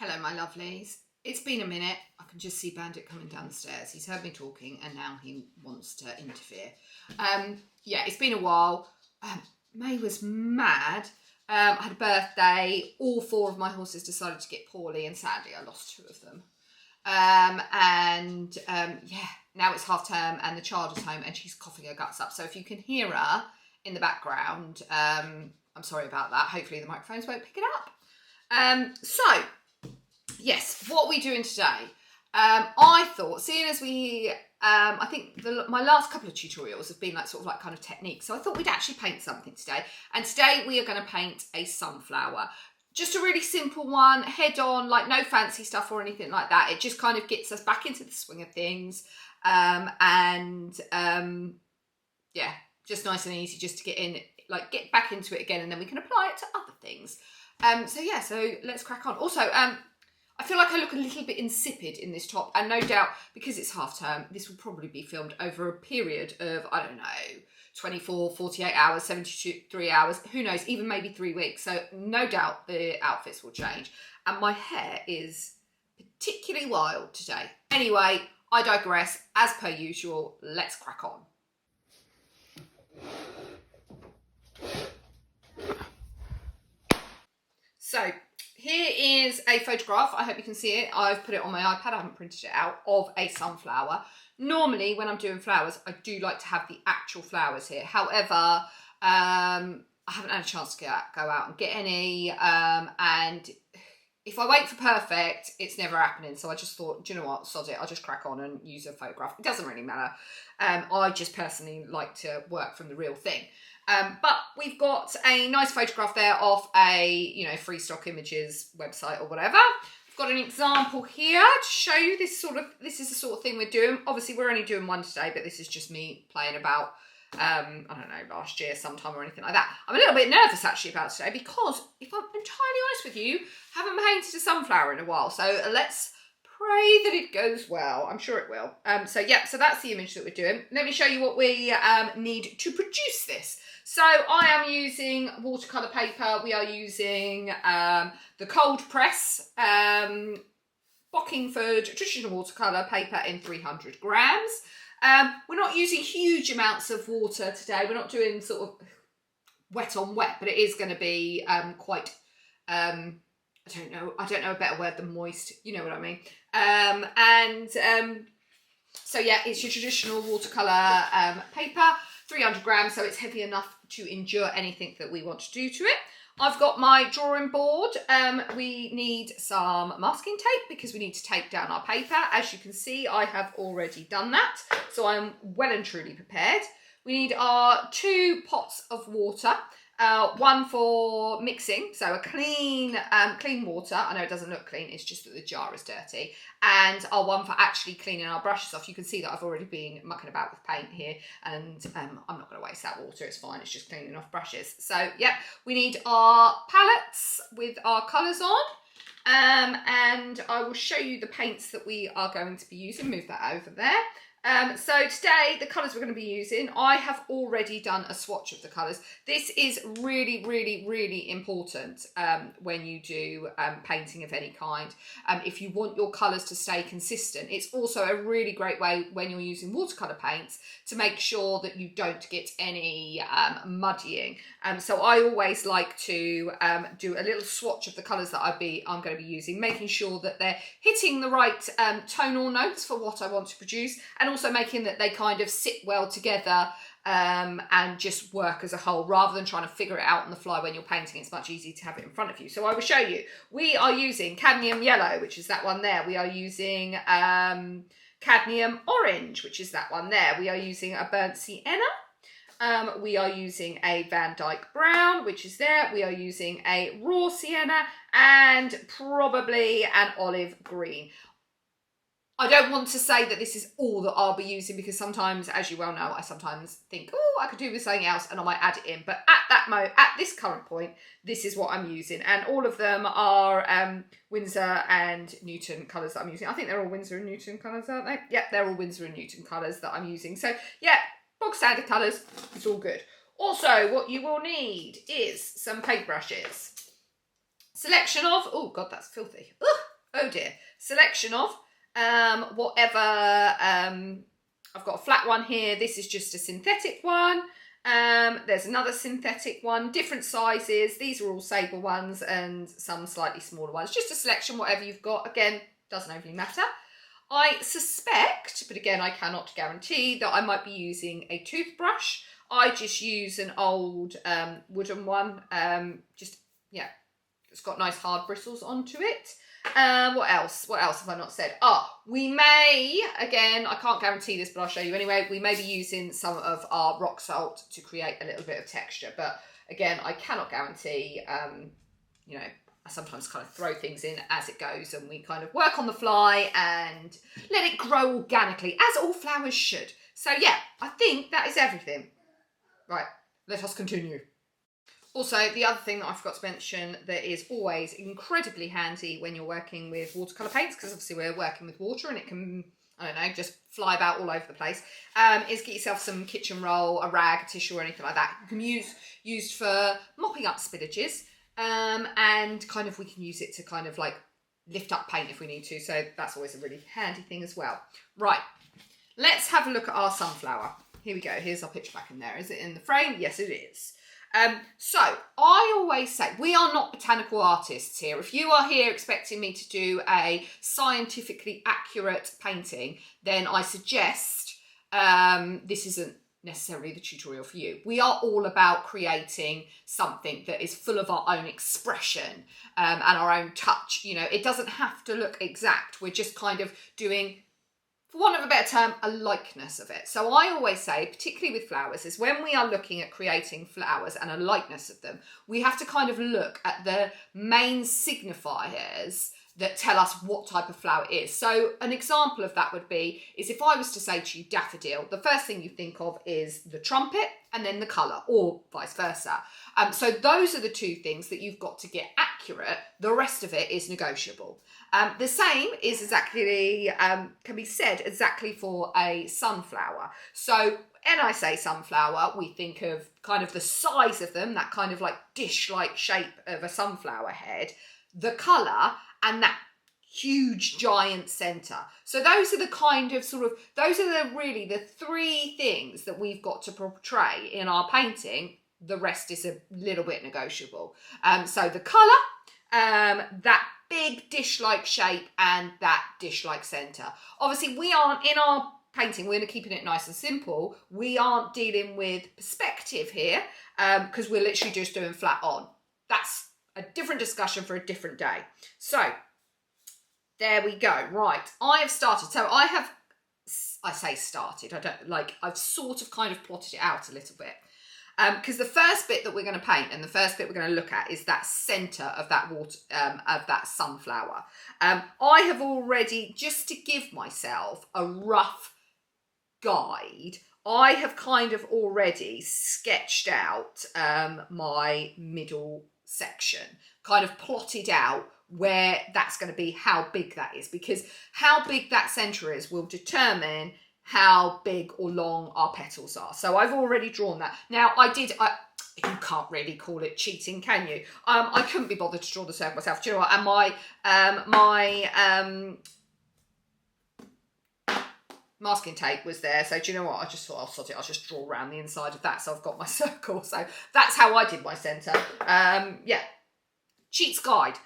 Hello, my lovelies. It's been a minute. I can just see Bandit coming down the stairs. He's heard me talking and now he wants to interfere. Yeah, it's been a while. May was mad. I had a birthday. All 4 of my horses decided to get poorly and sadly I lost 2 of them. Yeah, now it's half term and the child is home and she's coughing her guts up. So if you can hear her in the background, I'm sorry about that. Hopefully the microphones won't pick it up. Yes, what are we doing today? I thought, seeing as we, I think my last couple of tutorials have been like sort of like kind of techniques. So I thought we'd actually paint something today. And today we are going to paint a sunflower. Just a really simple one, head on, like no fancy stuff or anything like that. It just kind of gets us back into the swing of things. Yeah, just nice and easy just to get in, like get back into it again, and then we can apply it to other things. So let's crack on. Also, I feel like I look a little bit insipid in this top, and no doubt because it's half term, this will probably be filmed over a period of, I don't know, 24, 48 hours, 73 hours, who knows, even maybe 3 weeks. So no doubt the outfits will change. And my hair is particularly wild today. Anyway, I digress. As per usual, let's crack on. So here is a photograph. I hope you can see it. I've put it on my iPad. I haven't printed it out, of a sunflower. Normally, when I'm doing flowers, I do like to have the actual flowers here. However, I haven't had a chance to go out and get any. And if I wait for perfect, it's never happening. So I just thought, do you know what? Sod it. I'll just crack on and use a photograph. It doesn't really matter. I just personally like to work from the real thing. But we've got a nice photograph there of a, free stock images website or whatever. I've got an example here to show you this is the sort of thing we're doing. Obviously, we're only doing one today, but this is just me playing about, I don't know, last year sometime or anything like that. I'm a little bit nervous actually about today because, if I'm entirely honest with you, I haven't painted a sunflower in a while. So let's pray that it goes well. I'm sure it will. So that's the image that we're doing. Let me show you what we need to produce this. So I am using watercolour paper. We are using the cold press Bockingford traditional watercolour paper in 300 grams. We're not using huge amounts of water today. We're not doing sort of wet on wet, but it is going to be quite, I don't know a better word than moist. You know what I mean? So yeah, it's your traditional watercolour paper. 300 grams, so it's heavy enough to endure anything that we want to do to it. I've got my drawing board. We need some masking tape because we need to tape down our paper. As you can see, I have already done that, so I'm well and truly prepared. We need our 2 pots of water, one for mixing, so a clean water. I know it doesn't look clean, it's just that the jar is dirty. And our one for actually cleaning our brushes off. You can see that I've already been mucking about with paint here, and I'm not going to waste that water, it's fine, it's just cleaning off brushes. So yeah, we need our palettes with our colours on. And I will show you the paints that we are going to be using. Move that over there. So today, the colours we're going to be using, I have already done a swatch of the colours. This is really, really, really important when you do painting of any kind. If you want your colours to stay consistent, it's also a really great way when you're using watercolour paints to make sure that you don't get any muddying. So I always like to do a little swatch of the colours that I'm going to be using, making sure that they're hitting the right tonal notes for what I want to produce, and also making that they kind of sit well together and just work as a whole, rather than trying to figure it out on the fly when you're painting. It's much easier to have it in front of you. So I will show you. We are using cadmium yellow, which is that one there. We are using cadmium orange, which is that one there. We are using a burnt sienna. We are using a vandyke brown, which is there. We are using a raw sienna and probably an olive green. I don't want to say that this is all that I'll be using, because sometimes, as you well know, I sometimes think, oh, I could do with something else, and I might add it in. But at this current point, this is what I'm using. And all of them are Winsor and Newton colours that I'm using. I think they're all Winsor and Newton colours, aren't they? Yep, they're all Winsor and Newton colours that I'm using. So, yeah, bog standard colours, it's all good. Also, what you will need is some paintbrushes. Selection of, oh God, that's filthy. Ugh. oh dear, selection of whatever, I've got a flat one here. This is just a synthetic one. There's another synthetic one, different sizes. These are all sable ones and some slightly smaller ones. Just a selection, whatever you've got. Again, doesn't overly matter. I suspect, but again, I cannot guarantee, that I might be using a toothbrush. I just use an old wooden one. Yeah, it's got nice hard bristles onto it. What else? What else have I not said? We may, again, I can't guarantee this, but I'll show you anyway. We may be using some of our rock salt to create a little bit of texture. But again, I cannot guarantee, you know, I sometimes kind of throw things in as it goes and we kind of work on the fly and let it grow organically, as all flowers should. So yeah, I think that is everything. Right, let us continue. Also, the other thing that I forgot to mention that is always incredibly handy when you're working with watercolour paints, because obviously we're working with water and it can, I don't know, just fly about all over the place, is get yourself some kitchen roll, a rag, a tissue or anything like that. You can used for mopping up spillages, and kind of we can use it to kind of like lift up paint if we need to. So that's always a really handy thing as well. Right, let's have a look at our sunflower. Here we go. Here's our picture back in there. Is it in the frame? Yes, it is. So I always say, we are not botanical artists here. If you are here expecting me to do a scientifically accurate painting, then I suggest this isn't necessarily the tutorial for you. We are all about creating something that is full of our own expression and our own touch. You know, it doesn't have to look exact. We're just kind of doing, for want of a better term, a likeness of it. So I always say, particularly with flowers, is when we are looking at creating flowers and a likeness of them, we have to kind of look at the main signifiers that tell us what type of flower it is. So an example of that would be, is if I was to say to you daffodil, the first thing you think of is the trumpet and then the colour, or vice versa. So those are the two things that you've got to get accurate. The rest of it is negotiable. The same is exactly, can be said exactly for a sunflower. So when I say sunflower, we think of kind of the size of them, that kind of like dish-like shape of a sunflower head, the colour, and that huge giant centre. So those are the kind of those are really the three things that we've got to portray in our painting. The rest is a little bit negotiable. So the colour, that big dish-like shape, and that dish-like centre. Obviously, we aren't, in our painting, we're keeping it nice and simple. We aren't dealing with perspective here, because we're literally just doing flat on. That's a different discussion for a different day. So there we go. Right, I have started. So I say started, I've sort of kind of plotted it out a little bit. Because the first bit that we're going to paint and the first bit we're going to look at is that centre of that water, of that sunflower. I have already, just to give myself a rough guide, I have kind of already sketched out my middle section, kind of plotted out where that's going to be, how big that is, because how big that centre is will determine how big or long our petals are. So I've already drawn that. Now you can't really call it cheating, can you? I couldn't be bothered to draw the circle myself. Do you know what? And my masking tape was there. So do you know what? I just thought, I'll sod it. I'll just draw around the inside of that. So I've got my circle. So that's how I did my centre. Yeah, cheat's guide.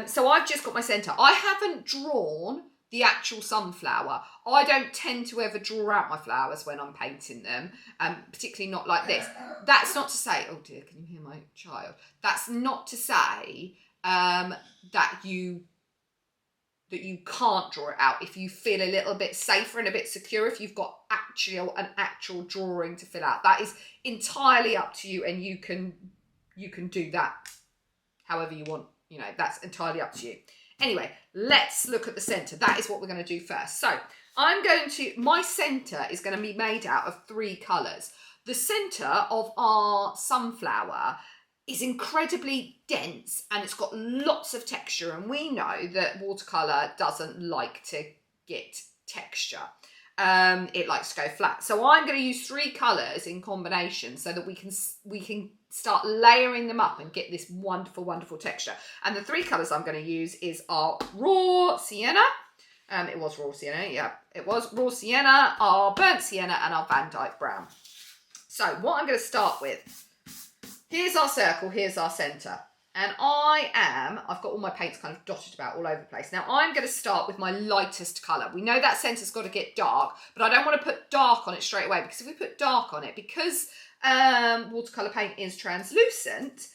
So I've just got my centre. I haven't drawn the actual sunflower. I don't tend to ever draw out my flowers when I'm painting them, particularly not like this. That's not to say, oh dear, can you hear my child? That's not to say that you can't draw it out if you feel a little bit safer and a bit secure, if you've got an actual drawing to fill out. That is entirely up to you, and you can do that however you want. You know, that's entirely up to you. Anyway, let's look at the centre. That is what we're going to do first. So my centre is going to be made out of three colours. The centre of our sunflower is incredibly dense and it's got lots of texture. And we know that watercolour doesn't like to get texture. It likes to go flat. So I'm going to use three colours in combination so that we can start layering them up and get this wonderful, wonderful texture. And the 3 colours I'm going to use is our raw sienna. It was raw sienna, yeah. It was raw sienna, our burnt sienna, and our Van Dyke brown. So what I'm going to start with, here's our circle, here's our centre. And I've got all my paints kind of dotted about all over the place. Now I'm going to start with my lightest colour. We know that centre's got to get dark, but I don't want to put dark on it straight away, because if we put dark on it, because watercolour paint is translucent,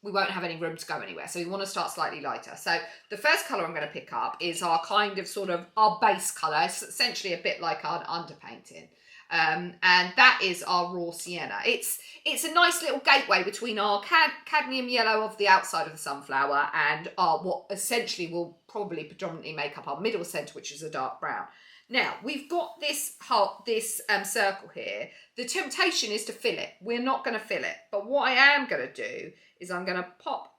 we won't have any room to go anywhere. So we want to start slightly lighter. So the first colour I'm going to pick up is our kind of sort of our base colour. It's essentially a bit like our underpainting. And that is our raw sienna. It's a nice little gateway between our cadmium yellow of the outside of the sunflower and our what essentially will probably predominantly make up our middle centre, which is a dark brown. Now we've got this circle here. The temptation is to fill it. We're not going to fill it, but what I am going to do is I'm going to pop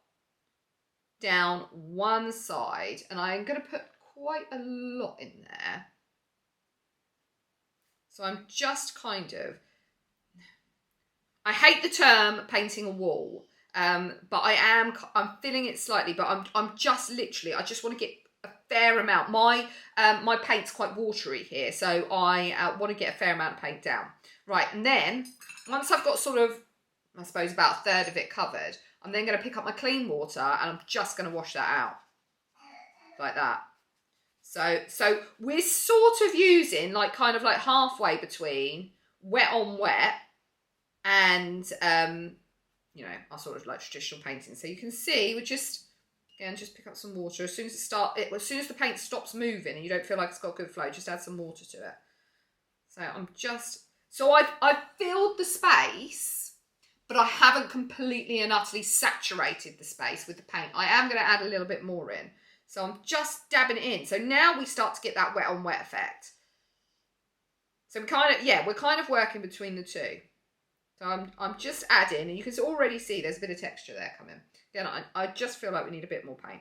down one side, and I'm going to put quite a lot in there. So I'm just kind of, I hate the term painting a wall, but I'm filling it slightly, but I'm just literally, I just want to get a fair amount. My paint's quite watery here, so I want to get a fair amount of paint down. Right, and then once I've got sort of, I suppose about a third of it covered, I'm then going to pick up my clean water and I'm just going to wash that out like that. So we're sort of using like kind of like halfway between wet on wet and our sort of like traditional painting. So you can see we're just pick up some water as soon as the paint stops moving and you don't feel like it's got good flow, just add some water to it. So I've filled the space, but I haven't completely and utterly saturated the space with the paint. I am going to add a little bit more in. So I'm just dabbing it in. So now we start to get that wet on wet effect. So we're kind of working between the two. So I'm just adding, and you can already see there's a bit of texture there coming. Again, I just feel like we need a bit more paint.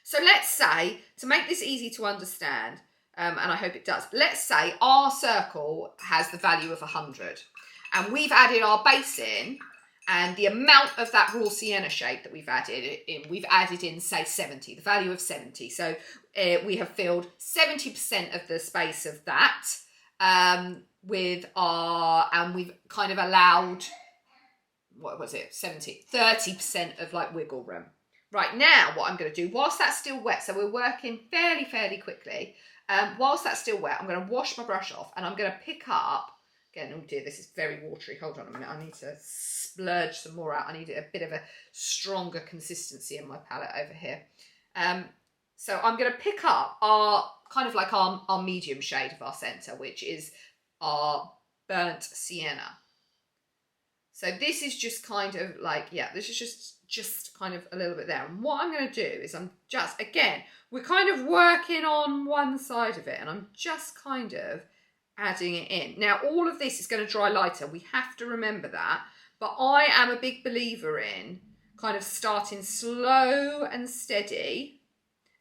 So let's say, to make this easy to understand, and I hope it does, let's say our circle has the value of 100. And we've added our base in, and the amount of that raw sienna shape that we've added in, say 70, the value of 70. So we have filled 70% of the space of that and we've kind of allowed, 30% of like wiggle room. Right, now what I'm going to do, whilst that's still wet, so we're working fairly quickly, whilst that's still wet, I'm going to wash my brush off and I'm going to pick up, again, oh dear, this is very watery. Hold on a minute. I need to splurge some more out. I need a bit of a stronger consistency in my palette over here. So I'm going to pick up our kind of like our medium shade of our centre, which is our burnt sienna. So this is just kind of like, this is just kind of a little bit there. And what I'm going to do is we're kind of working on one side of it and I'm just kind of adding it in. Now, all of this is going to dry lighter. We have to remember that. But I am a big believer in kind of starting slow and steady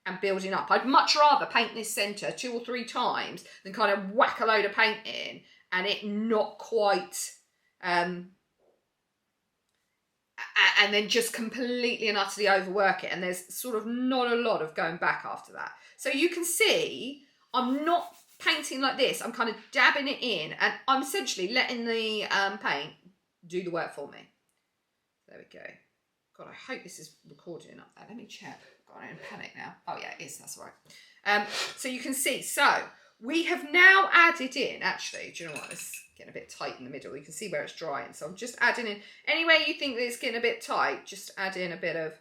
and building up. I'd much rather paint this centre 2 or 3 times than kind of whack a load of paint in and it not quite, and then just completely and utterly overwork it. And there's sort of not a lot of going back after that. So you can see I'm not painting like this. I'm kind of dabbing it in and I'm essentially letting the paint do the work for me. There we go. God, I hope this is recording up there. Let me check. I'm in panic now. Oh yeah, it is. That's all right. So you can see. So we have now added in. Actually, do you know what? It's getting a bit tight in the middle. You can see where it's drying. So I'm just adding in. Anywhere you think that it's getting a bit tight, just add in a bit of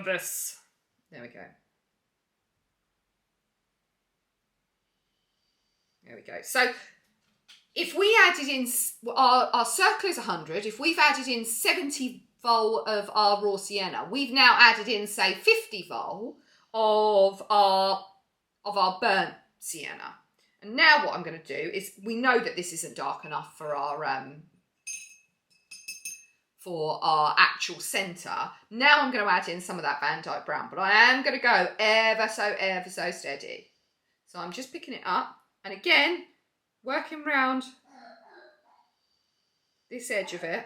this. There we go. There we go. So if we added in, our circle is 100. If we've added in 70 vol of our raw sienna, we've now added in, say, 50 vol of our burnt sienna. And now what I'm going to do is, we know that this isn't dark enough for our actual centre. Now I'm going to add in some of that Van Dyke brown, but I am going to go ever so steady. So I'm just picking it up. And again, working round this edge of it.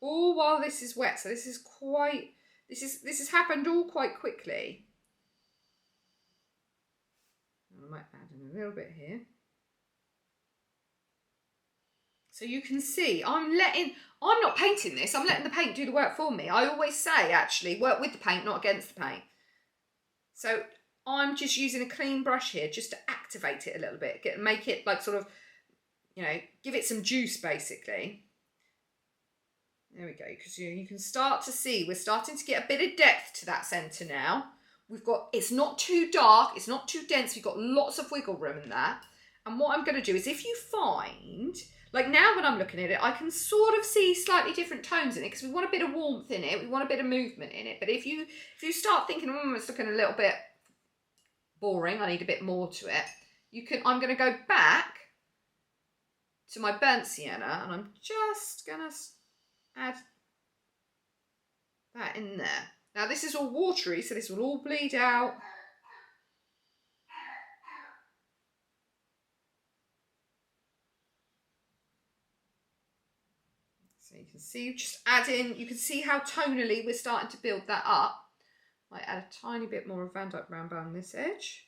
All while this is wet, so this is quite, this has happened all quite quickly. I might add in a little bit here. So you can see, I'm not painting this, I'm letting the paint do the work for me. I always say, actually, work with the paint, not against the paint. So I'm just using a clean brush here just to activate it a little bit, make it like sort of, you know, give it some juice basically. There we go, because you can start to see, we're starting to get a bit of depth to that centre now. It's not too dark, it's not too dense, we've got lots of wiggle room in that. And what I'm going to do is, if you find, like now when I'm looking at it, I can sort of see slightly different tones in it, because we want a bit of warmth in it, we want a bit of movement in it. But if you start thinking, it's looking a little bit boring, I need a bit more to it, I'm going to go back to my burnt sienna, and I'm just going to add that in there. Now this is all watery, so this will all bleed out. So you can see, just add in, you can see how tonally we're starting to build that up. Might add a tiny bit more of Van Dyke brown on this edge.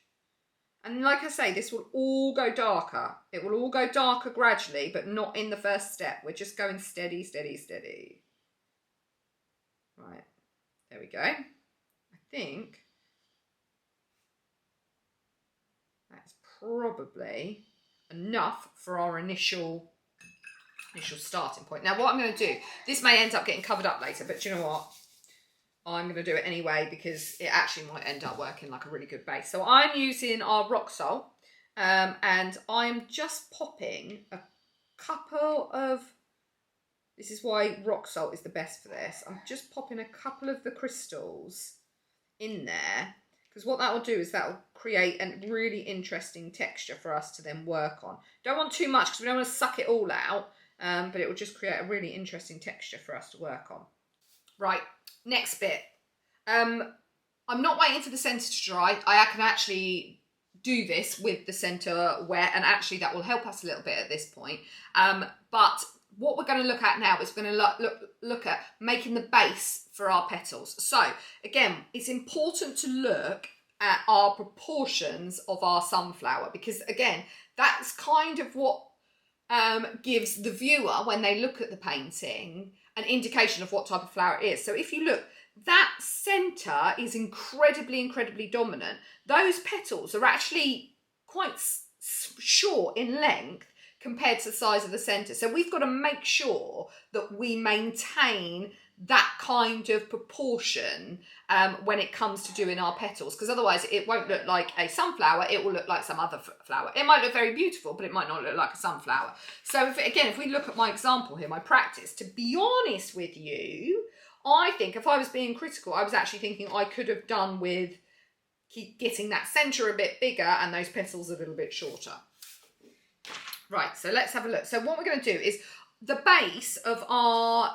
And like I say, this will all go darker. It will all go darker gradually, but not in the first step. We're just going steady, steady, steady. Right, there we go. I think that's probably enough for our initial starting point. Now what I'm going to do, this may end up getting covered up later, but do you know what? I'm going to do it anyway because it actually might end up working like a really good base. So I'm using our rock salt and I'm just popping a couple of, this is why rock salt is the best for this. I'm just popping a couple of the crystals in there, because what that will do is that will create a really interesting texture for us to then work on. Don't want too much because we don't want to suck it all out, but it will just create a really interesting texture for us to work on. Right, next bit. I'm not waiting for the centre to dry. I can actually do this with the centre wet, and actually that will help us a little bit at this point. But what we're going to look at now is we're going to look at making the base for our petals. So again, it's important to look at our proportions of our sunflower, because again, that's kind of what gives the viewer, when they look at the painting, an indication of what type of flower it is. So if you look, that centre is incredibly, incredibly dominant. Those petals are actually quite short in length compared to the size of the centre. So we've got to make sure that we maintain that kind of proportion when it comes to doing our petals, because otherwise it won't look like a sunflower, it will look like some other flower. It might look very beautiful, but it might not look like a sunflower. So if we look at my example here, my practice, to be honest with you, I think if I was being critical, I was actually thinking I could have done with getting that centre a bit bigger and those petals a little bit shorter. Right, so let's have a look. So what we're going to do is the base of our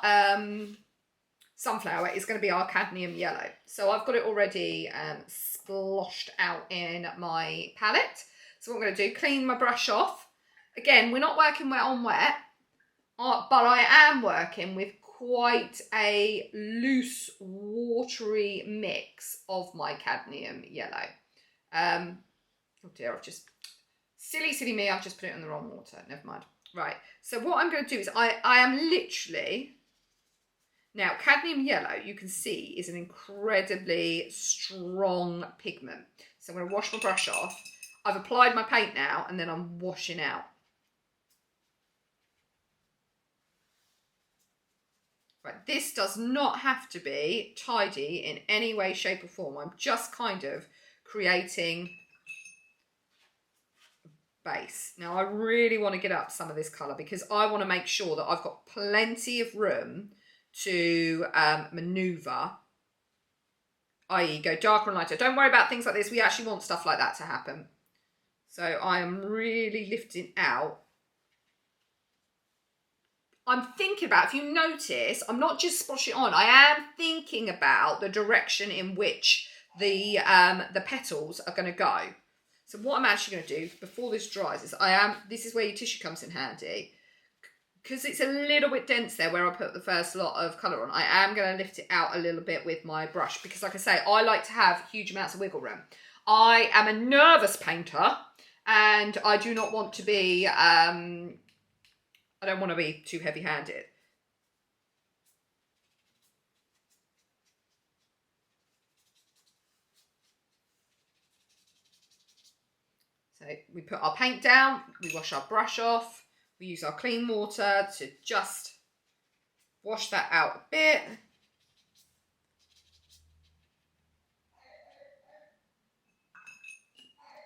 sunflower is going to be our cadmium yellow. So I've got it already sploshed out in my palette. So what I'm going to do, clean my brush off. Again, we're not working wet on wet, but I am working with quite a loose, watery mix of my cadmium yellow. Oh dear, I've just... Silly me, I've just put it in the wrong water. Never mind. Right, so what I'm going to do is I am literally... Now, cadmium yellow, you can see, is an incredibly strong pigment. So I'm going to wash my brush off. I've applied my paint now, and then I'm washing out. Right, this does not have to be tidy in any way, shape or form. I'm just kind of creating base. Now I really want to get up some of this colour because I want to make sure that I've got plenty of room to manoeuvre, i.e. go darker and lighter. Don't worry about things like this. We actually want stuff like that to happen. So I am really lifting out. I'm thinking about, if you notice, I'm not just splashing it on, I am thinking about the direction in which the petals are going to go. So what I'm actually going to do before this dries is this is where your tissue comes in handy. Because it's a little bit dense there where I put the first lot of colour on, I am going to lift it out a little bit with my brush. Because like I say, I like to have huge amounts of wiggle room. I am a nervous painter and I do not want to be, I don't want to be too heavy-handed. So we put our paint down, we wash our brush off, we use our clean water to just wash that out a bit.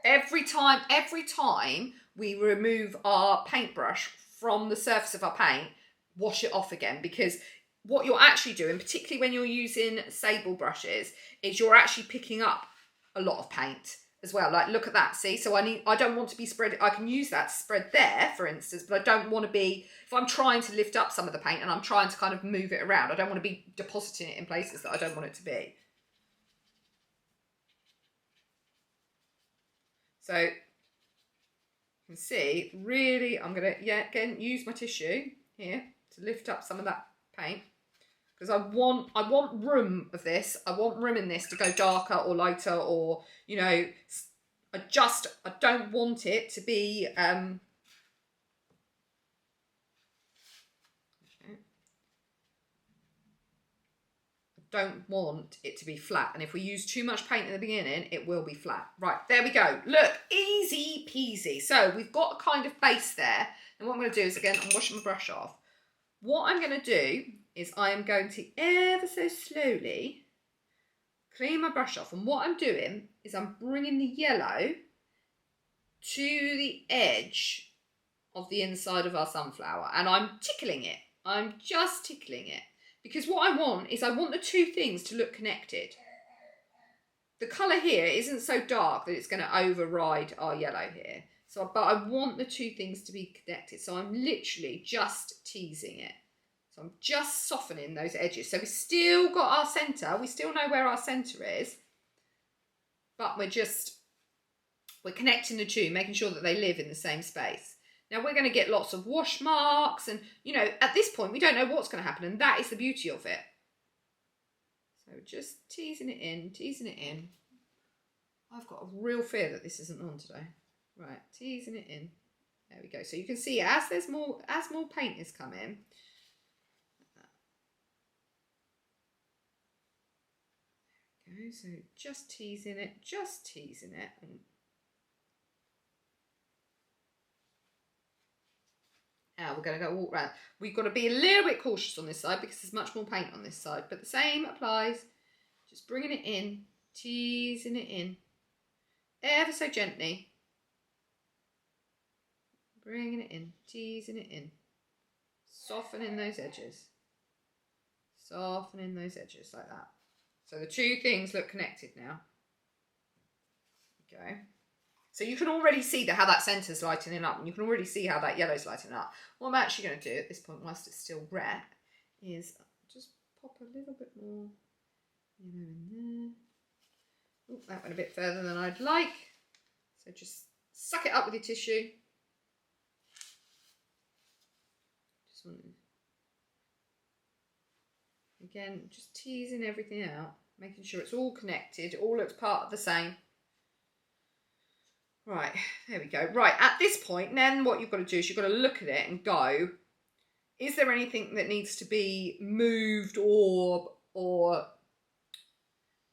Every time we remove our paintbrush from the surface of our paint, wash it off again, because what you're actually doing, particularly when you're using sable brushes, is you're actually picking up a lot of paint as well. Like, look at that, see? So I don't want to be spread, I can use that to spread there, for instance, but I don't want to be, if I'm trying to lift up some of the paint and I'm trying to kind of move it around, I don't want to be depositing it in places that I don't want it to be. So you can see, really, I'm going to, again, use my tissue here to lift up some of that paint. Because I want room of this. I want room in this to go darker or lighter, or, you know, I don't want it to be, don't want it to be flat, and if we use too much paint in the beginning, it will be flat. Right, there we go. Look, easy peasy. So we've got a kind of base there, and what I'm going to do is, again, I'm washing my brush off. What I'm going to do is I am going to ever so slowly clean my brush off, and what I'm doing is I'm bringing the yellow to the edge of the inside of our sunflower, and I'm tickling it. I'm just tickling it. Because what I want is, I want the two things to look connected. The colour here isn't so dark that it's going to override our yellow here. So, but I want the two things to be connected. So I'm literally just teasing it. So I'm just softening those edges. So we've still got our centre. We still know where our centre is. But we're connecting the two, making sure that they live in the same space. Now we're going to get lots of wash marks, and, you know, at this point we don't know what's going to happen, and that is the beauty of it. So just teasing it in, teasing it in. I've got a real fear that this isn't on today. Right, teasing it in. There we go. So you can see as more paint is coming, there we go. So just teasing it, and now we're going to go all around. We've got to be a little bit cautious on this side because there's much more paint on this side, but the same applies. Just bringing it in, teasing it in, ever so gently. Bringing it in, teasing it in, softening those edges. Softening those edges like that. So the two things look connected now. Okay. So you can already see how that centre's lightening up, and you can already see how that yellow's lightening up. What I'm actually going to do at this point, whilst it's still wet, is just pop a little bit more yellow in there. Oh, that went a bit further than I'd like. So just suck it up with your tissue. Just want to, again, just teasing everything out, making sure it's all connected, all looks part of the same. Right, there we go. Right, at this point, then what you've got to do is you've got to look at it and go, is there anything that needs to be moved or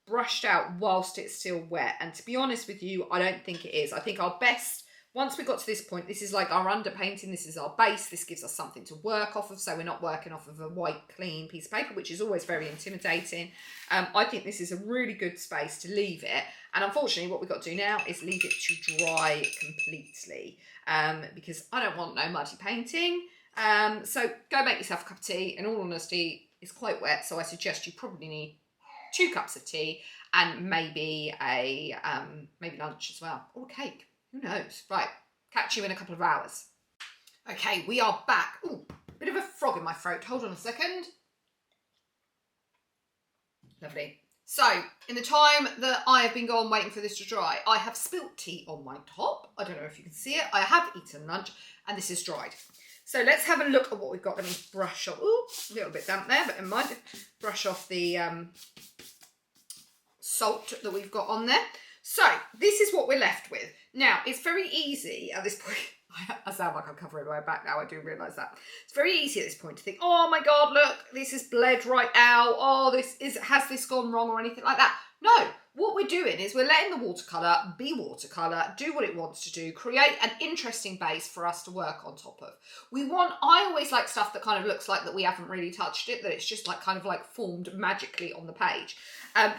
brushed out whilst it's still wet? And to be honest with you, I don't think it is. I think our best, once we got to this point, this is like our underpainting, this is our base, this gives us something to work off of, so we're not working off of a white, clean piece of paper, which is always very intimidating. I think this is a really good space to leave it. And unfortunately, what we've got to do now is leave it to dry completely, because I don't want no muddy painting. So go make yourself a cup of tea. In all honesty, it's quite wet, so I suggest you probably need 2 cups of tea and maybe maybe lunch as well, or a cake. Who knows? Right, catch you in a couple of hours. Okay, we are back. Ooh, bit of a frog in my throat. Hold on a second. Lovely. So, in the time that I have been gone waiting for this to dry, I have spilt tea on my top. I don't know if you can see it. I have eaten lunch and this is dried. So let's have a look at what we've got. Let me brush off. Ooh, a little bit damp there, but never mind. Brush off the salt that we've got on there. So this is what we're left with. Now, it's very easy at this point. I sound like I'm covering my back now, I do realise that. It's very easy at this point to think, oh my God, look, this is bled right out. Oh, has this gone wrong or anything like that? No, what we're doing is we're letting the watercolour be watercolour, do what it wants to do, create an interesting base for us to work on top of. I always like stuff that kind of looks like that we haven't really touched it, that it's just like kind of like formed magically on the page.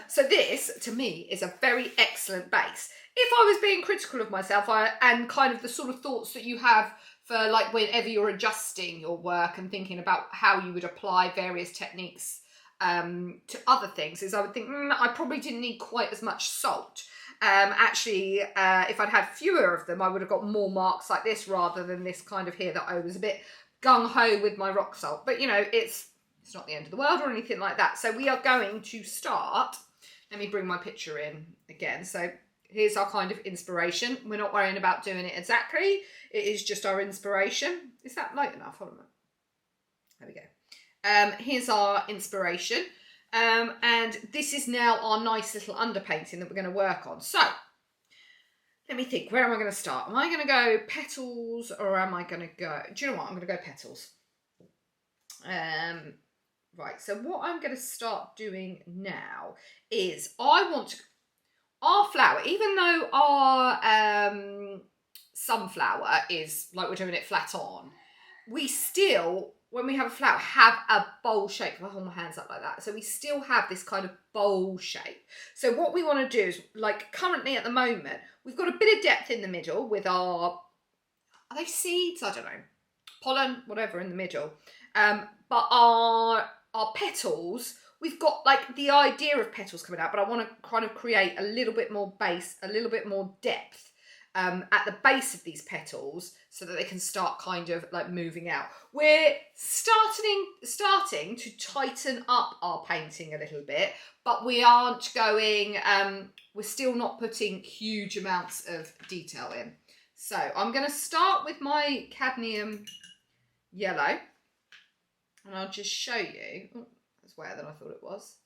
So this, to me, is a very excellent base. If I was being critical of myself and kind of the sort of thoughts that you have for like whenever you're adjusting your work and thinking about how you would apply various techniques to other things, is I would think, I probably didn't need quite as much salt. Actually, if I'd had fewer of them, I would have got more marks like this rather than this kind of here that I was a bit gung-ho with my rock salt. But, you know, it's not the end of the world or anything like that. So we are going to start. Let me bring my picture in again. So here's our kind of inspiration. We're not worrying about doing it exactly. It is just our inspiration. Is that light enough? Hold on a minute. There we go. Here's our inspiration. And this is now our nice little underpainting that we're going to work on. So let me think. Where am I going to start? Am I going to go petals or am I going to go... Do you know what? I'm going to go petals. Right. So what I'm going to start doing now is I want to... Our flower, even though our sunflower is like we're doing it flat on, we still, when we have a flower, have a bowl shape. If I hold my hands up like that. So we still have this kind of bowl shape. So what we want to do is, like currently at the moment, we've got a bit of depth in the middle with our, are they seeds? I don't know. Pollen, whatever in the middle. But our petals, we've got like the idea of petals coming out, but I want to kind of create a little bit more base, a little bit more depth at the base of these petals so that they can start kind of like moving out. We're starting to tighten up our painting a little bit, but we aren't going, we're still not putting huge amounts of detail in. So I'm going to start with my cadmium yellow and I'll just show you. Oh, that's wetter than I thought it was.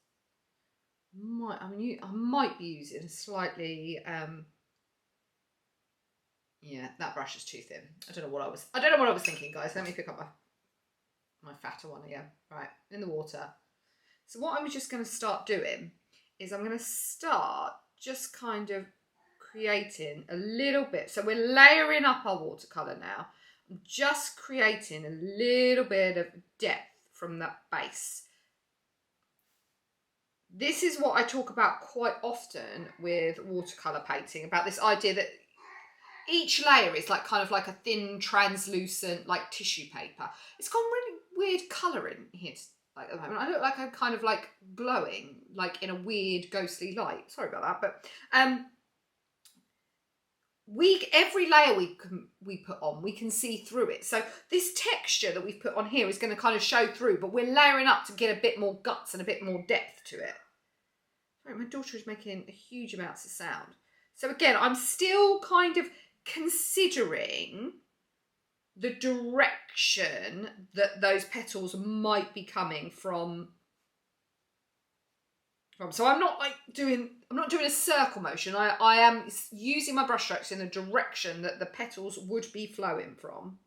I might be using a slightly, yeah, that brush is too thin. I don't know what I was thinking, guys. Let me pick up my fatter one again. Right, in the water. So what I'm just going to start doing is I'm going to start just kind of creating a little bit. So we're layering up our watercolour now. I'm just creating a little bit of depth from that base. This is what I talk about quite often with watercolour painting, about this idea that each layer is like kind of like a thin, translucent, like tissue paper. It's got really weird colour in here like, at the moment. I look like I'm kind of like glowing, like in a weird ghostly light. Sorry about that, but every layer we put on, we can see through it. So this texture that we've put on here is going to kind of show through, but we're layering up to get a bit more guts and a bit more depth to it. Sorry, my daughter is making huge amounts of sound. So again, I'm still kind of considering the direction that those petals might be coming from. So I'm not doing a circle motion. I am using my brush strokes in the direction that the petals would be flowing from,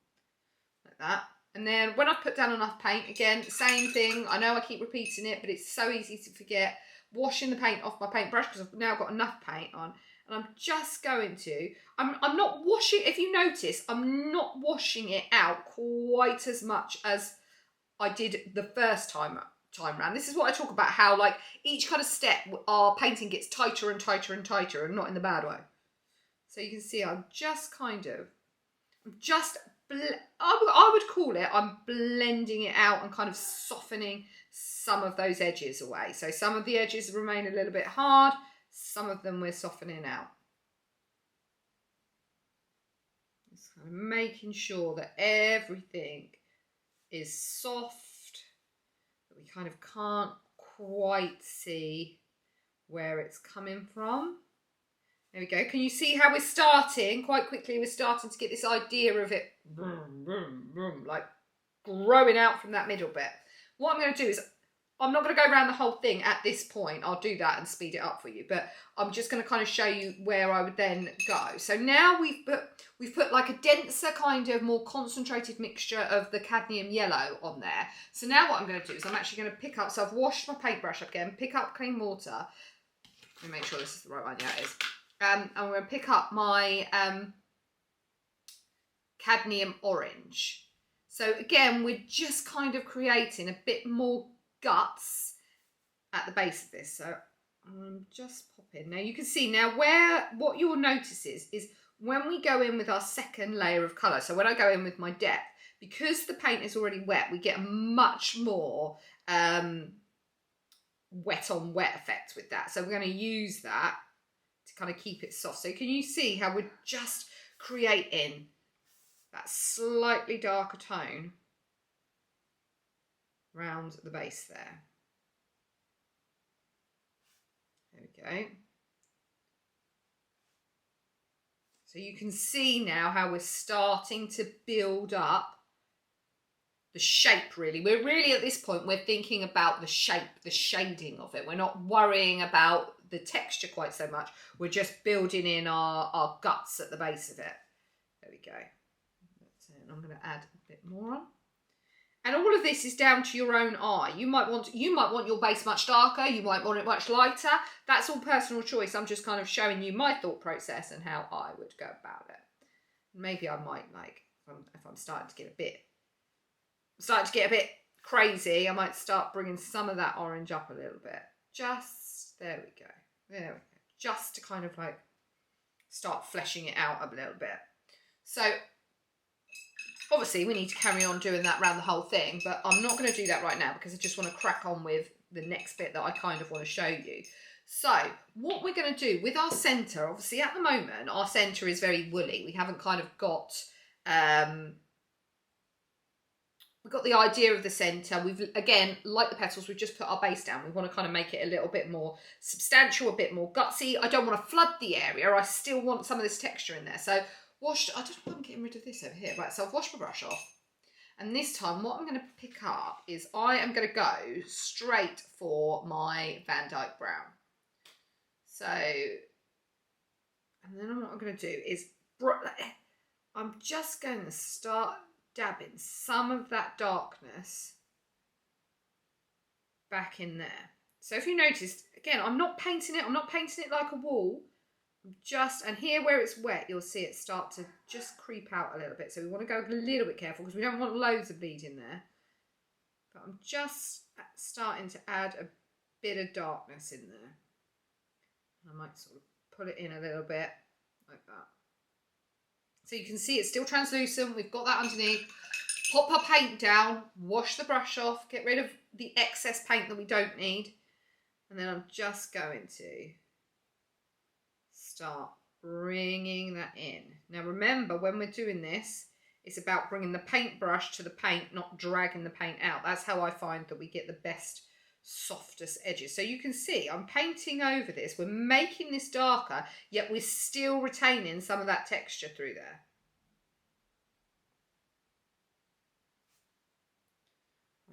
like that. And then when I put down enough paint, again, same thing. I know I keep repeating it, but it's so easy to forget. Washing the paint off my paintbrush because I've now got enough paint on. And I'm just going to, I'm not washing, if you notice, I'm not washing it out quite as much as I did the first time round. This is what I talk about, how like each kind of step our painting gets tighter and tighter and tighter, and not in the bad way. So you can see I would call it, I'm blending it out and kind of softening some of those edges away. So some of the edges remain a little bit hard, some of them we're softening out. Just kind of making sure that everything is soft, but we kind of can't quite see where it's coming from. There we go. Can you see how we're starting? Quite quickly, we're starting to get this idea of it like growing out from that middle bit. What I'm going to do is, I'm not going to go around the whole thing at this point. I'll do that and speed it up for you, but I'm just going to kind of show you where I would then go. So now we've put like a denser kind of more concentrated mixture of the cadmium yellow on there. So now what I'm going to do is I'm actually going to pick up, so I've washed my paintbrush up again, pick up clean water. Let me make sure this is the right one. Yeah, it is. I'm going to pick up my cadmium orange. So again, we're just kind of creating a bit more guts at the base of this. So I'm just popping. Now you can see now what you'll notice is when we go in with our second layer of colour, so when I go in with my depth, because the paint is already wet, we get a much more wet on wet effect with that. So we're going to use that to kind of keep it soft. So can you see how we're just creating that slightly darker tone round the base there? There we go. So you can see now how we're starting to build up the shape, really. We're really, at this point, we're thinking about the shape, the shading of it. We're not worrying about the texture quite so much. We're just building in our guts at the base of it. There we go. That's it. And I'm going to add a bit more on. And all of this is down to your own eye. You might want your base much darker. You might want it much lighter. That's all personal choice. I'm just kind of showing you my thought process and how I would go about it. Maybe I might, like, if I'm starting to get a bit crazy, I might start bringing some of that orange up a little bit. Just, there we go. There we go. Just to kind of like start fleshing it out a little bit. So obviously we need to carry on doing that around the whole thing, but I'm not going to do that right now because I just want to crack on with the next bit that I kind of want to show you. So what we're going to do with our centre, obviously at the moment our centre is very woolly. We haven't kind of got we've got the idea of the centre. We've, again, like the petals, we've just put our base down. We want to kind of make it a little bit more substantial, a bit more gutsy. I don't want to flood the area. I still want some of this texture in there. So I don't know why I'm getting rid of this over here. Right, so I've washed my brush off. And this time what I'm going to pick up is I am going to go straight for my Vandyke brown. So, and then what I'm going to do is, I'm just going to start dabbing some of that darkness back in there. So if you noticed, again, I'm not painting it like a wall. And here where it's wet, you'll see it start to just creep out a little bit. So we want to go a little bit careful because we don't want loads of bleed in there. But I'm just starting to add a bit of darkness in there. I might sort of put it in a little bit like that. So you can see it's still translucent. We've got that underneath. Pop our paint down, wash the brush off, get rid of the excess paint that we don't need. And then I'm just going to start bringing that in. Now remember, when we're doing this, it's about bringing the paintbrush to the paint, not dragging the paint out. That's how I find that we get the best, softest edges. So you can see I'm painting over this. We're making this darker, yet we're still retaining some of that texture through there.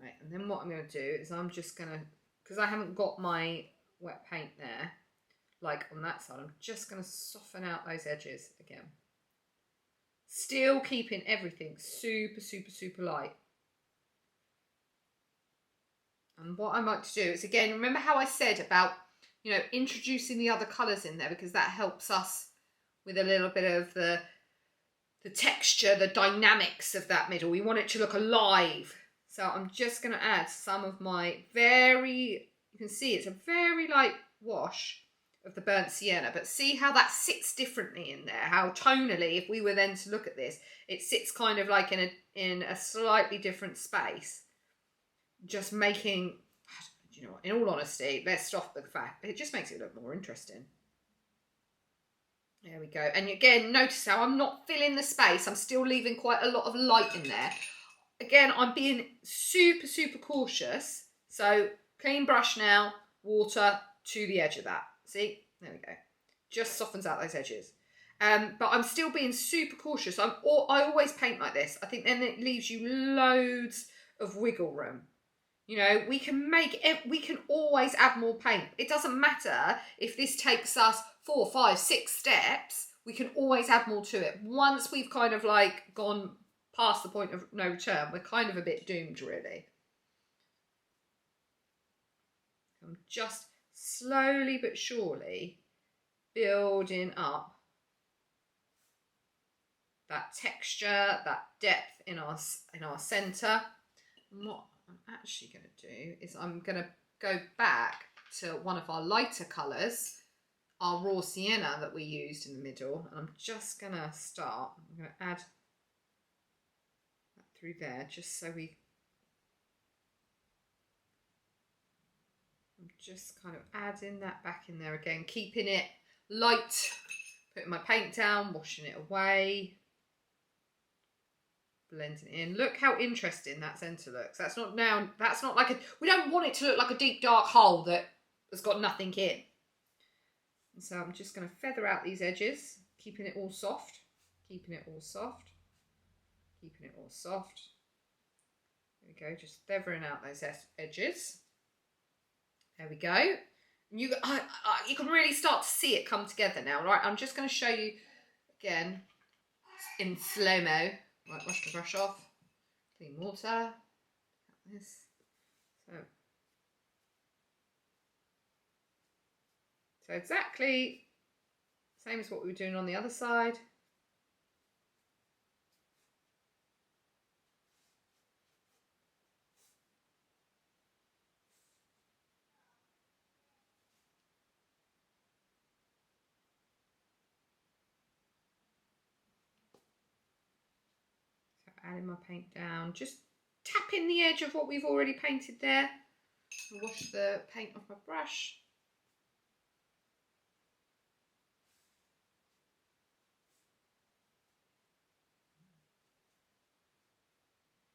Right, and then what I'm going to do is I'm just going to, because I haven't got my wet paint there, like on that side, I'm just going to soften out those edges again. Still keeping everything super, super, super light. And what I like to do is, again, remember how I said about, you know, introducing the other colours in there, because that helps us with a little bit of the texture, the dynamics of that middle. We want it to look alive. So I'm just going to add some of my you can see it's a very light wash of the burnt sienna, but see how that sits differently in there, how tonally, if we were then to look at this, it sits kind of like in a slightly different space. Just making, you know what, in all honesty, let's stop with the fact, it just makes it look more interesting. There we go. And again, notice how I'm not filling the space. I'm still leaving quite a lot of light in there. again, I'm being super, super cautious. So clean brush now, water to the edge of that. See, there we go. Just softens out those edges. But I'm still being super cautious. I always paint like this. I think then it leaves you loads of wiggle room. You know, we can always add more paint. It doesn't matter if this takes us 4, 5, 6 steps. We can always add more to it. Once we've kind of like gone past the point of no return, we're kind of a bit doomed, really. I'm just slowly but surely building up that texture, that depth in our centre. And what I'm actually going to do is I'm going to go back to one of our lighter colours, our raw sienna that we used in the middle, and I'm just going to start. I'm going to add that through there just so I'm just kind of adding that back in there again, keeping it light, putting my paint down, washing it away, blending it in. Look how interesting that centre looks. That's not like we don't want it to look like a deep dark hole that has got nothing in. And so I'm just going to feather out these edges, keeping it all soft, keeping it all soft, keeping it all soft. There we go, just feathering out those edges. There we go. And you can really start to see it come together now, right? I'm just going to show you again in slow-mo. Right, wash the brush off, clean water, like this. So exactly same as what we were doing on the other side. So adding my paint down, just tapping the edge of what we've already painted there. I'll wash the paint off my brush.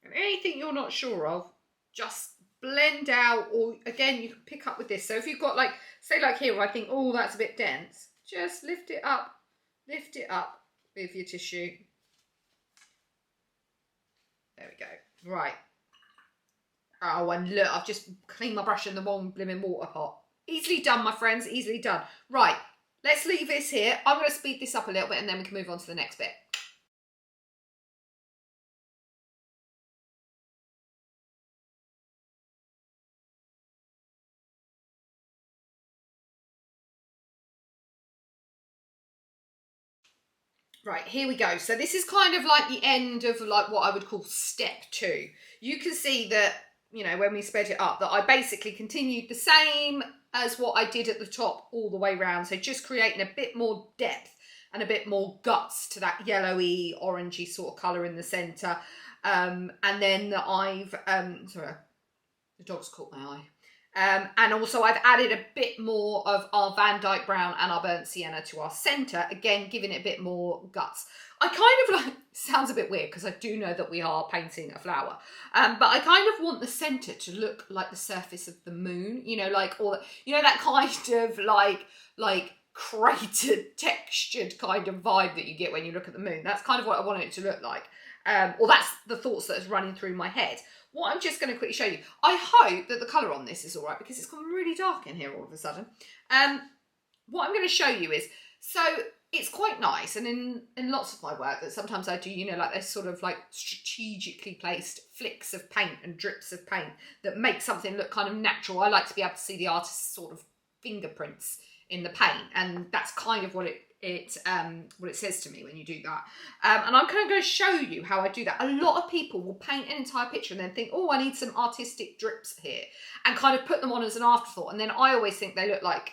And anything you're not sure of, just blend out, or again, you can pick up with this. So if you've got like, say like here, where I think, oh, that's a bit dense, just lift it up with your tissue. There we go. Right. Oh, and look, I've just cleaned my brush in the wrong blimmin' water pot. Easily done, my friends, easily done. Right, let's leave this here. I'm going to speed this up a little bit and then we can move on to the next bit. Right, here we go. So this is kind of like the end of like what I would call step 2. You can see that, you know, when we sped it up, that I basically continued the same as what I did at the top all the way around. So just creating a bit more depth and a bit more guts to that yellowy, orangey sort of colour in the centre. And then I've, sorry, the dog's caught my eye. And also I've added a bit more of our vandyke brown and our burnt sienna to our centre, again giving it a bit more guts. I kind of like, sounds a bit weird because I do know that we are painting a flower, but I kind of want the centre to look like the surface of the moon, you know, like, or you know, that kind of like cratered, textured kind of vibe that you get when you look at the moon. That's kind of what I want it to look like, or that's the thoughts that is running through my head. What I'm just going to quickly show you, I hope that the colour on this is all right because it's gone really dark in here all of a sudden. What I'm going to show you is, so it's quite nice, and in lots of my work that sometimes I do, you know, like there's sort of like strategically placed flicks of paint and drips of paint that make something look kind of natural. I like to be able to see the artist's sort of fingerprints in the paint, and that's kind of what it says to me when you do that. And I'm kind of going to show you how I do that. A lot of people will paint an entire picture and then think, oh, I need some artistic drips here, and kind of put them on as an afterthought. And then I always think they look like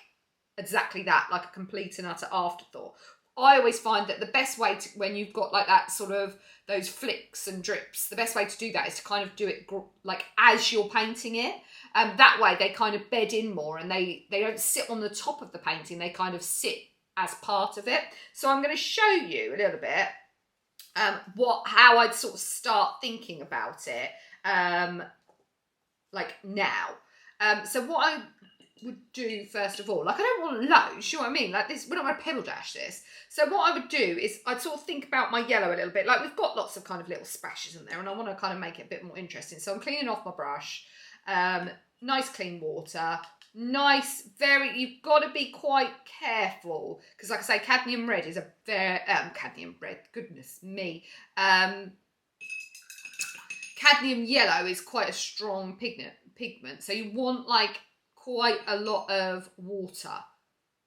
exactly that, like a complete and utter afterthought. I always find that the best way to, when you've got like that sort of those flicks and drips, the best way to do that is to kind of do it like as you're painting it. That way they kind of bed in more, and they don't sit on the top of the painting, they kind of sit as part of it. So I'm going to show you a little bit how I'd sort of start thinking about it, like now. So what I would do first of all, like I don't want loads, you know what I mean? Like this, we're not going to pebble dash this. So what I would do is I'd sort of think about my yellow a little bit. Like we've got lots of kind of little splashes in there, and I want to kind of make it a bit more interesting. So I'm cleaning off my brush. Nice clean water. Nice, you've got to be quite careful because, like I say, cadmium red is a very cadmium red. Goodness me, cadmium yellow is quite a strong pigment. So you want like quite a lot of water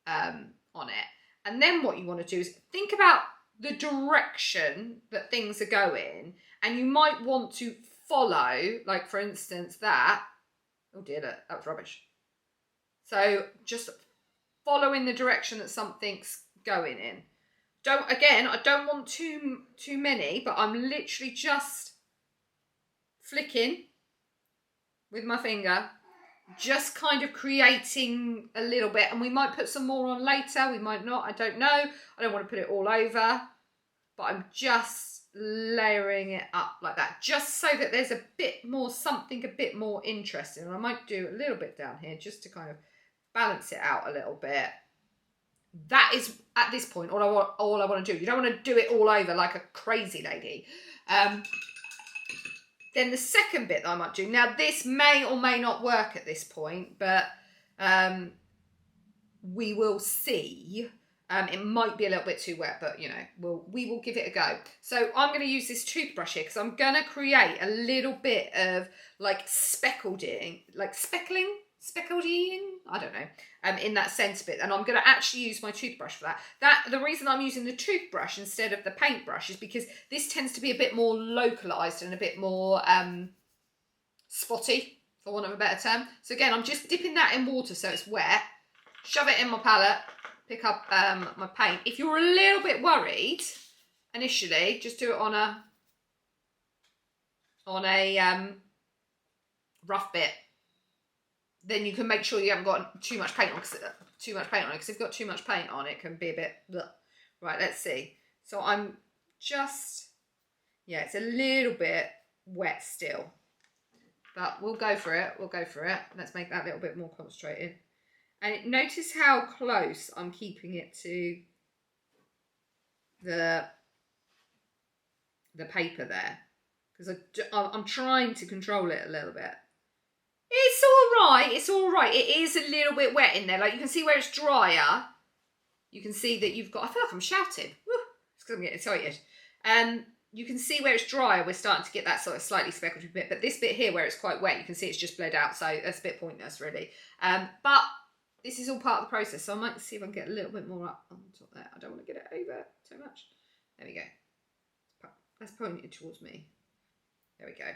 on it, and then what you want to do is think about the direction that things are going, and you might want to follow, like for instance that. Oh dear, look, that was rubbish. So just following the direction that something's going in. I don't want too many, but I'm literally just flicking with my finger, just kind of creating a little bit. And we might put some more on later, we might not, I don't know. I don't want to put it all over, but I'm just layering it up like that, just so that there's a bit more, something a bit more interesting. And I might do a little bit down here just to kind of balance it out a little bit. That is, at this point, all I want to do. You don't want to do it all over like a crazy lady. Then the second bit that I might do, now this may or may not work at this point, but we will see. It might be a little bit too wet, but you know, we will give it a go. So I'm going to use this toothbrush here because I'm going to create a little bit of like speckling, I don't know, in that centre bit. And I'm going to actually use my toothbrush for that. The reason I'm using the toothbrush instead of the paintbrush is because this tends to be a bit more localised and a bit more spotty, for want of a better term. So again, I'm just dipping that in water so it's wet, shove it in my palette, pick up my paint. If you're a little bit worried initially, just do it on a rough bit. Then you can make sure you haven't got too much paint on, because if you've got too much paint on, it can be a bit bleh. Right, let's see. So I'm just, yeah, it's a little bit wet still, but we'll go for it. Let's make that a little bit more concentrated. And notice how close I'm keeping it to the paper there, because I'm trying to control it a little bit. It's all right. It is a little bit wet in there. Like you can see where it's drier. You can see that you've got, I feel like I'm shouting. Woo, it's because I'm getting excited. You can see where it's drier. We're starting to get that sort of slightly speckled bit. But this bit here where it's quite wet, you can see it's just bled out. So that's a bit pointless really. But this is all part of the process. So I might see if I can get a little bit more up on top there. I don't want to get it over so much. There we go. Let's point it towards me. There we go.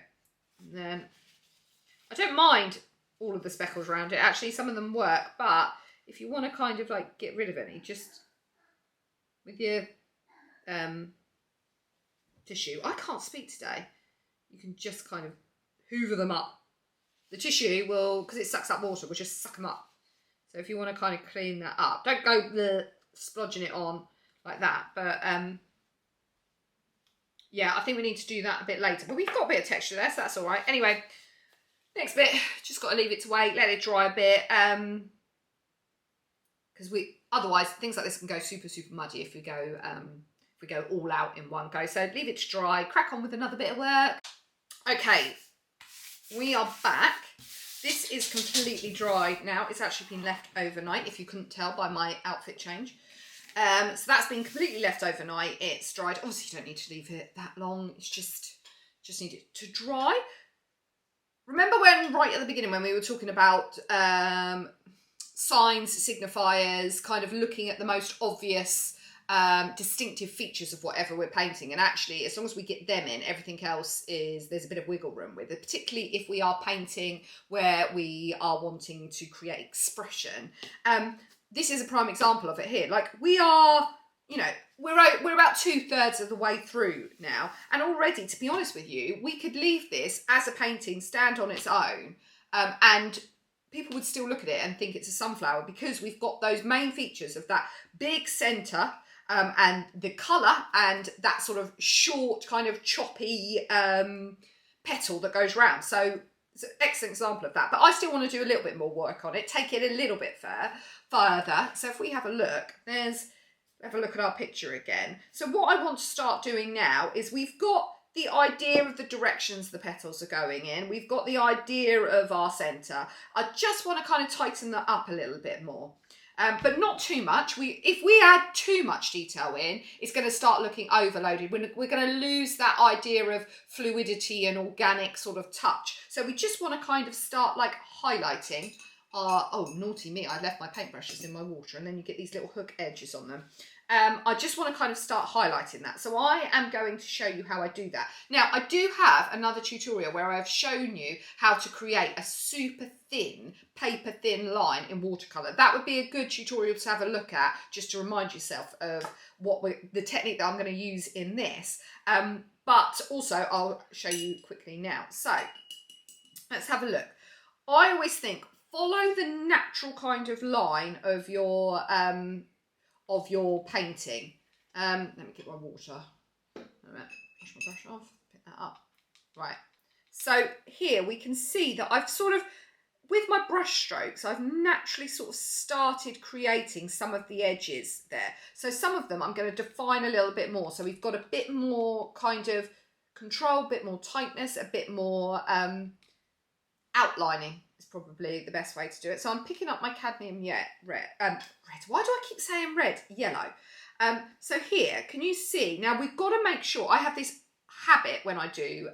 And then I don't mind all of the speckles around it. Actually, some of them work, but if you want to kind of like get rid of any, just with your tissue. I can't speak today. You can just kind of hoover them up. The tissue will, because it sucks up water, will just suck them up. So if you want to kind of clean that up, don't go splodging it on like that. But yeah, I think we need to do that a bit later. But we've got a bit of texture there, so that's all right. Anyway, next bit, just got to leave it to wait, let it dry a bit. Because otherwise things like this can go super, super muddy if we go all out in one go. So leave it to dry, crack on with another bit of work. Okay, we are back. This is completely dry now. It's actually been left overnight, if you couldn't tell by my outfit change. So that's been completely left overnight. It's dried. Obviously, you don't need to leave it that long. It's just need it to dry. Remember when, right at the beginning, when we were talking about signs, signifiers, kind of looking at the most obvious distinctive features of whatever we're painting, and actually as long as we get them in, everything else there's a bit of wiggle room with it, particularly if we are painting where we are wanting to create expression. This is a prime example of it here. Like we are, you know, we're about 2/3 of the way through now, and already, to be honest with you, we could leave this as a painting, stand on its own, and people would still look at it and think it's a sunflower, because we've got those main features of that big centre. and the colour and that sort of short kind of choppy petal that goes round. So it's an excellent example of that. But I still want to do a little bit more work on it, take it a little bit further. So if we have a look, have a look at our picture again. So what I want to start doing now is we've got the idea of the directions the petals are going in. We've got the idea of our centre. I just want to kind of tighten that up a little bit more. But not too much. If we add too much detail in, it's going to start looking overloaded. We're going to lose that idea of fluidity and organic sort of touch. So we just want to kind of start like highlighting our, oh, naughty me, I left my paintbrushes in my water, and then you get these little hook edges on them. I just want to kind of start highlighting that. So I am going to show you how I do that. Now, I do have another tutorial where I've shown you how to create a super thin, paper thin line in watercolour. That would be a good tutorial to have a look at, just to remind yourself of the technique that I'm going to use in this. But also, I'll show you quickly now. So let's have a look. I always think, follow the natural kind of line of your painting. Let me get my water. Wash my brush off, pick that up. Right. So here we can see that I've sort of, with my brush strokes, I've naturally sort of started creating some of the edges there. So some of them I'm going to define a little bit more. So we've got a bit more kind of control, a bit more tightness, a bit more outlining. Probably the best way to do it. So I'm picking up my cadmium red. Why do I keep saying red? Yellow. So here, can you see? Now we've got to make sure, I have this habit when I do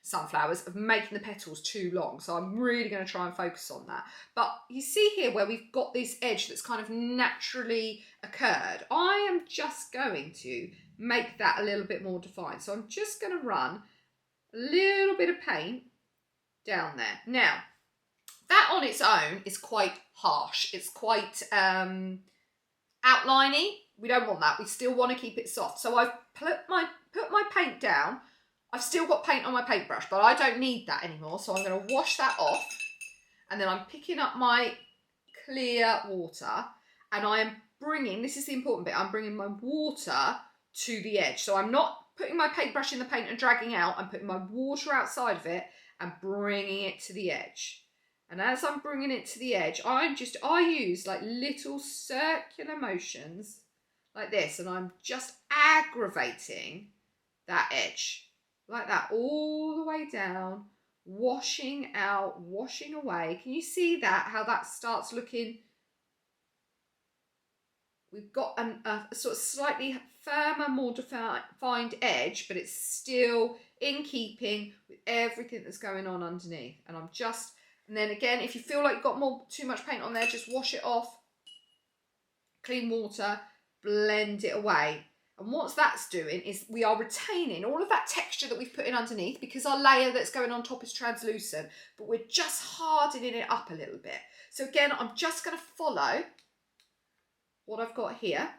sunflowers of making the petals too long. So I'm really going to try and focus on that. But you see here where we've got this edge that's kind of naturally occurred. I am just going to make that a little bit more defined. So I'm just going to run a little bit of paint down there. Now, that on its own is quite harsh. It's quite outliney. We don't want that. We still want to keep it soft. So I've put my paint down. I've still got paint on my paintbrush, but I don't need that anymore. So I'm going to wash that off. And then I'm picking up my clear water. And I am bringing, this is the important bit, I'm bringing my water to the edge. So I'm not putting my paintbrush in the paint and dragging out. I'm putting my water outside of it and bringing it to the edge. And as I'm bringing it to the edge, I use like little circular motions like this. And I'm just aggravating that edge like that all the way down, washing out, washing away. Can you see that, how that starts looking? We've got a sort of slightly firmer, more defined edge, but it's still in keeping with everything that's going on underneath. And I'm just... And then again, if you feel like you've got too much paint on there, just wash it off. Clean water, blend it away. And what that's doing is we are retaining all of that texture that we've put in underneath, because our layer that's going on top is translucent, but we're just hardening it up a little bit. So again, I'm just going to follow what I've got here.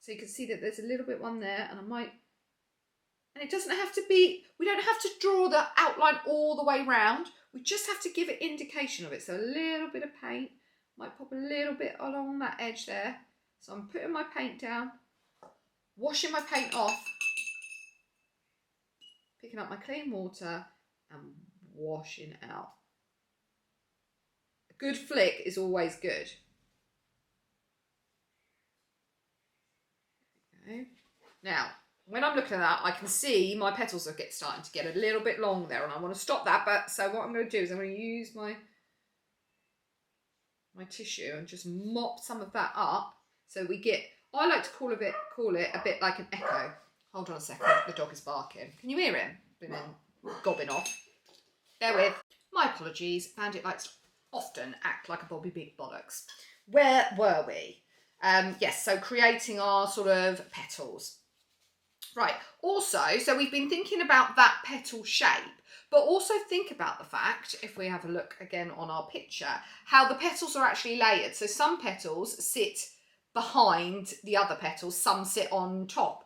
So you can see that there's a little bit one there, and and it doesn't have to be, we don't have to draw the outline all the way round. We just have to give it indication of it. So a little bit of paint, might pop a little bit along that edge there. So I'm putting my paint down, washing my paint off, picking up my clean water and washing out. A good flick is always good. Okay. Now, when I'm looking at that, I can see my petals are starting to get a little bit long there, and I want to stop that. But so what I'm going to do is I'm going to use my tissue and just mop some of that up, so we get, I like to call it a bit like an echo. Hold on a second, the dog is barking. Can you hear him? Been gobbing off. Bear with. My apologies. Bandit likes to often act like a Bobby Big Bollocks. Where were we? Yes, so creating our sort of petals. Right, also, so we've been thinking about that petal shape, but also think about the fact, if we have a look again on our picture, how the petals are actually layered. So some petals sit behind the other petals, some sit on top.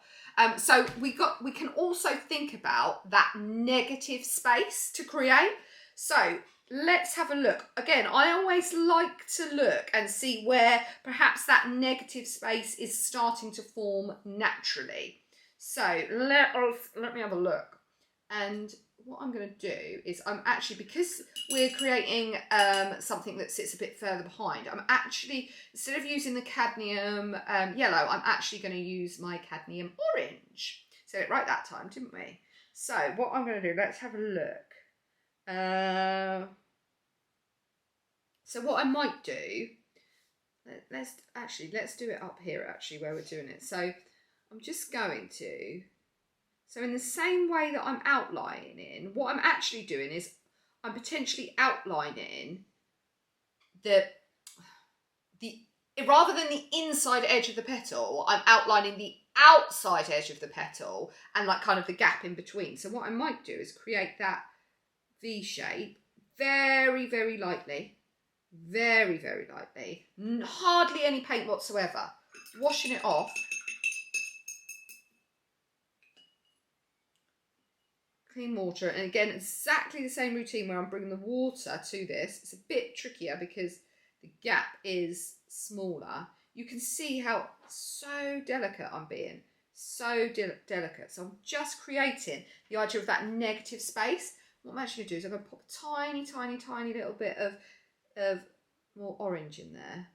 So we can also think about that negative space to create. So let's have a look. Again, I always like to look and see where perhaps that negative space is starting to form naturally. So let me have a look. And what I'm going to do is I'm actually, because we're creating something that sits a bit further behind, I'm actually, instead of using the cadmium yellow, I'm actually going to use my cadmium orange. Said it right that time, didn't we? So what I'm going to do, let's have a look. So what I might do, let's do it up here actually where we're doing it. So I'm just going to, so in the same way that I'm outlining, what I'm actually doing is I'm potentially outlining the rather than the inside edge of the petal, I'm outlining the outside edge of the petal and like kind of the gap in between. So what I might do is create that V shape very, very lightly, very, very lightly, hardly any paint whatsoever, washing it off. Clean water, and again, exactly the same routine where I'm bringing the water to this. It's a bit trickier because the gap is smaller. You can see how so delicate I'm being, so delicate. So I'm just creating the idea of that negative space. What I'm actually going to do is I'm going to pop a tiny, tiny, tiny little bit of more orange in there.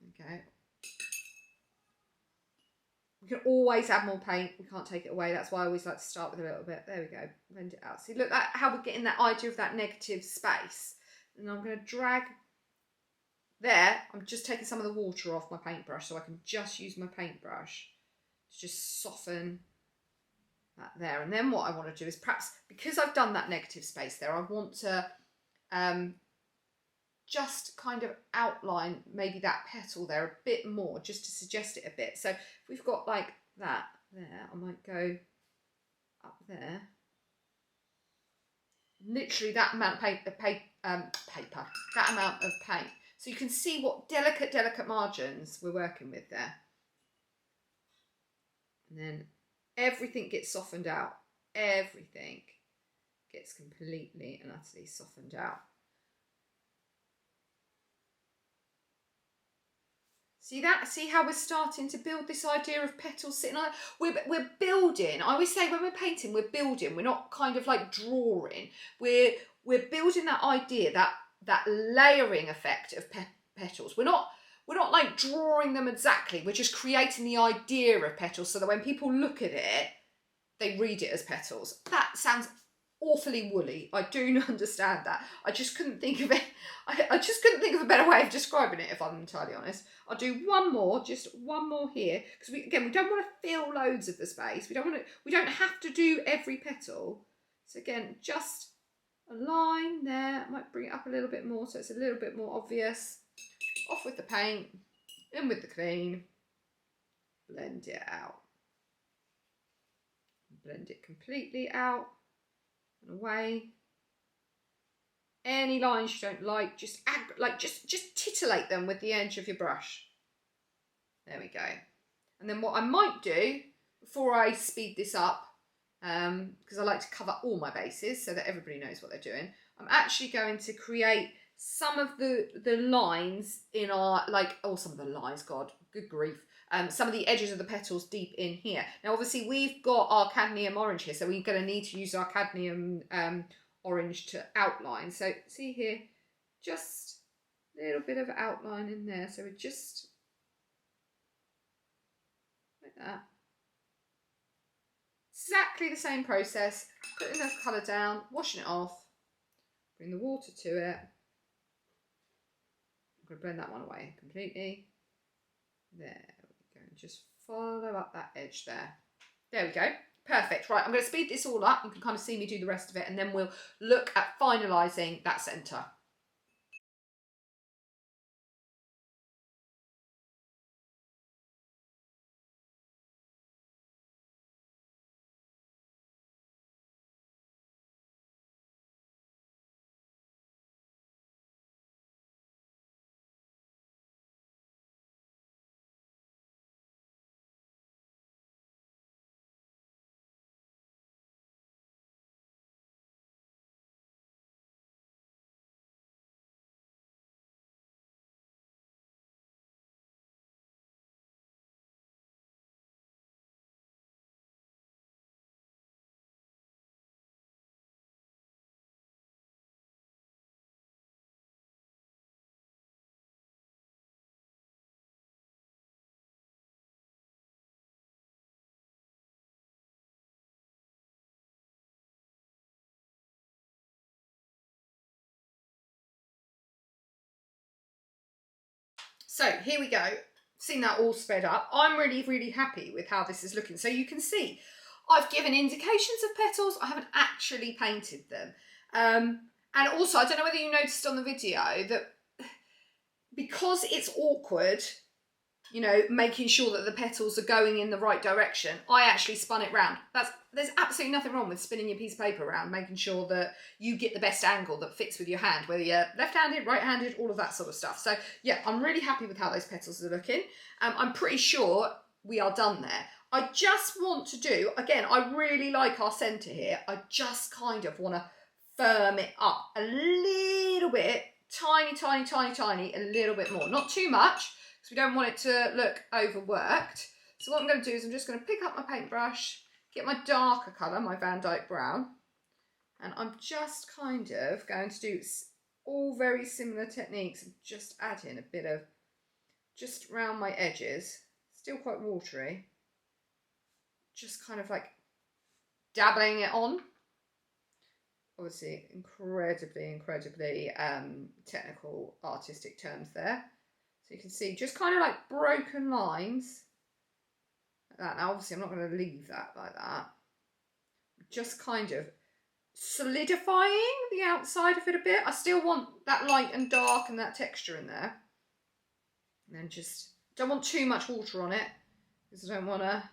Okay. We can always add more paint. We can't take it away. That's why I always like to start with a little bit. There we go. Blend it out. See, look at how we're getting that idea of that negative space. And I'm going to drag there. I'm just taking some of the water off my paintbrush so I can just use my paintbrush to just soften that there. And then what I want to do is perhaps, because I've done that negative space there, I want to just kind of outline maybe that petal there a bit more, just to suggest it a bit. So if we've got like that there, I might go up there. Literally that amount of paper, that amount of paint. So you can see what delicate margins we're working with there. And then everything gets softened out. Everything gets completely and utterly softened out. See that? See how we're starting to build this idea of petals sitting on it? We're building. I always say when we're painting, we're building. We're not kind of like drawing. We're building that idea, that layering effect of petals. We're not like drawing them exactly. We're just creating the idea of petals so that when people look at it, they read it as petals. That sounds awfully woolly. I do understand that. I just couldn't think of it. I just couldn't think of a better way of describing it, if I'm entirely honest. I'll do one more, just one more here, because we don't want to fill loads of the space. We don't have to do every petal. So again, just a line there. I might bring it up a little bit more so it's a little bit more obvious. Off with the paint, in with the clean, blend it out. Blend it completely out and away. Any lines you don't like, just titillate them with the edge of your brush. There we go. And then what I might do before I speed this up, because I like to cover all my bases so that everybody knows what they're doing, I'm actually going to create some of the lines in our, some of the lines, God, good grief. Some of the edges of the petals deep in here. Now, obviously, we've got our cadmium orange here, so we're going to need to use our cadmium orange to outline. So, see here, just a little bit of outline in there. So we're just like that. Exactly the same process. Putting the colour down, washing it off, bring the water to it. I'm going to blend that one away completely. There. Just follow up that edge there. There we go. Perfect. Right, I'm going to speed this all up. You can kind of see me do the rest of it, and then we'll look at finalising that centre. So here we go. Seen that all sped up. I'm really, really happy with how this is looking. So you can see I've given indications of petals. I haven't actually painted them. And also, I don't know whether you noticed on the video that because it's awkward, you know, making sure that the petals are going in the right direction, I actually spun it round. There's absolutely nothing wrong with spinning your piece of paper around, making sure that you get the best angle that fits with your hand, whether you're left-handed, right-handed, all of that sort of stuff. So yeah, I'm really happy with how those petals are looking. I'm pretty sure we are done there. I just want to do, again, I really like our centre here. I just kind of want to firm it up a little bit, tiny, tiny, tiny, tiny, a little bit more. Not too much, because we don't want it to look overworked. So what I'm going to do is I'm just going to pick up my paintbrush, get my darker colour, my Vandyke brown, and I'm just kind of going to do all very similar techniques and just add in a bit of, just around my edges, still quite watery, just kind of like dabbling it on. Obviously, incredibly technical, artistic terms there. So you can see just kind of like broken lines like that. Now, obviously, I'm not going to leave that like that. Just kind of solidifying the outside of it a bit. I still want that light and dark and that texture in there. And then just, don't want too much water on it because I don't want to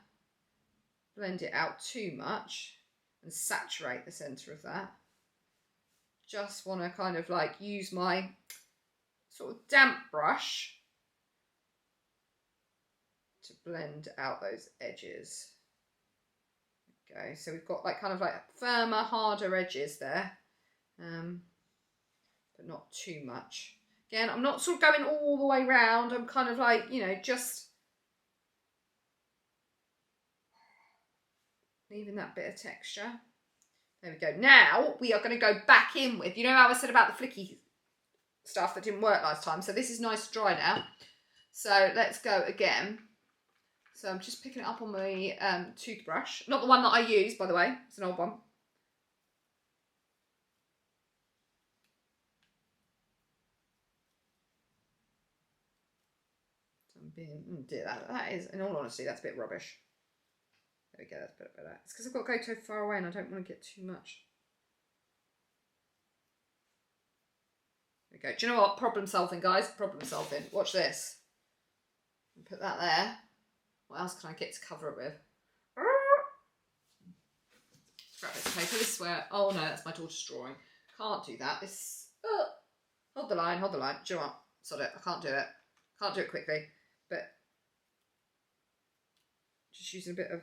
blend it out too much and saturate the centre of that. Just want to kind of like use my sort of damp brush to blend out those edges. Okay, so we've got like kind of like firmer, harder edges there, but not too much. Again, I'm not sort of going all the way round. I'm kind of like, you know, just leaving that bit of texture. There we go. Now we are going to go back in with, you know how I said about the flicky stuff that didn't work last time. So this is nice to dry now. So let's go again. So I'm just picking it up on my toothbrush. Not the one that I use, by the way. It's an old one. So I'm being, that is, in all honesty, that's a bit rubbish. There we go, that's a bit better. It's because I've got to go too far away and I don't want to get too much. There we go. Do you know what? Problem solving, guys. Problem solving. Watch this. Put that there. What else can I get to cover it with? Grab this paper. This is where... Oh no, that's my daughter's drawing. Can't do that. This... hold the line, hold the line. Do you know what? Sod it. I can't do it. Can't do it quickly. But... just using a bit of...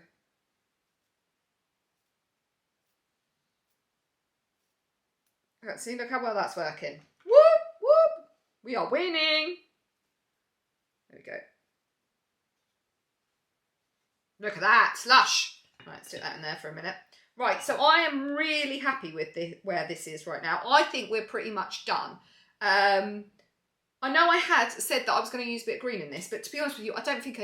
see, look how well that's working. Whoop, whoop. We are winning. There we go. Look at that, lush. Right, let's stick that in there for a minute. Right, so I am really happy with where this is right now. I think we're pretty much done. I know I had said that I was going to use a bit of green in this, but to be honest with you, I don't think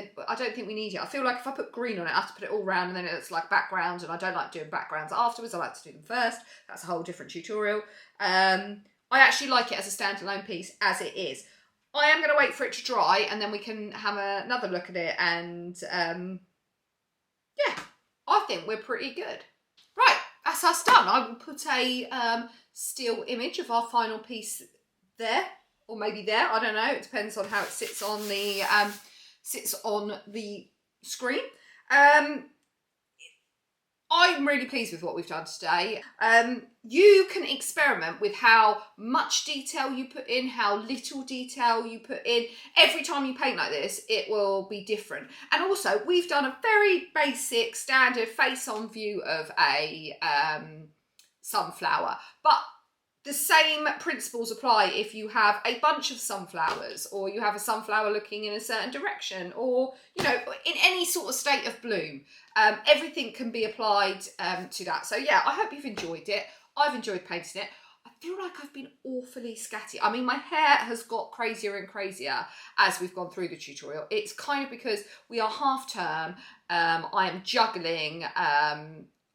we need it. I feel like if I put green on it, I have to put it all round and then it's like background, and I don't like doing backgrounds afterwards. I like to do them first. That's a whole different tutorial. I actually like it as a standalone piece as it is. I am going to wait for it to dry and then we can have another look at it, and yeah, I think we're pretty good. Right, that's us done. I will put a still image of our final piece there. Or maybe there, I don't know. It depends on how it sits on the screen. I'm really pleased with what we've done today. You can experiment with how much detail you put in, how little detail you put in. Every time you paint like this, it will be different. And also, we've done a very basic, standard face-on view of a sunflower, but the same principles apply if you have a bunch of sunflowers, or you have a sunflower looking in a certain direction, or, you know, in any sort of state of bloom. Everything can be applied to that. So yeah, I hope you've enjoyed it. I've enjoyed painting it. I feel like I've been awfully scatty. I mean, my hair has got crazier and crazier as we've gone through the tutorial. It's kind of because we are half term. I am juggling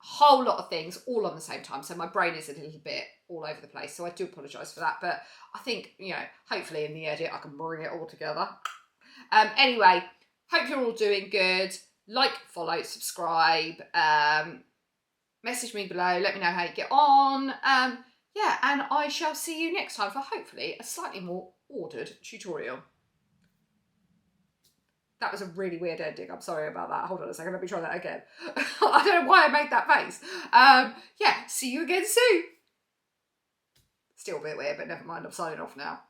whole lot of things all on the same time, so my brain is a little bit all over the place, so I do apologise for that, but I think, you know, hopefully in the edit I can bring it all together. Anyway, hope you're all doing good. Like, follow, subscribe, message me below, let me know how you get on. Yeah, and I shall see you next time for hopefully a slightly more ordered tutorial. That was a really weird ending. I'm sorry about that. Hold on a second. Let me try that again. I don't know why I made that face. Yeah, see you again soon. Still a bit weird, but never mind. I'm signing off now.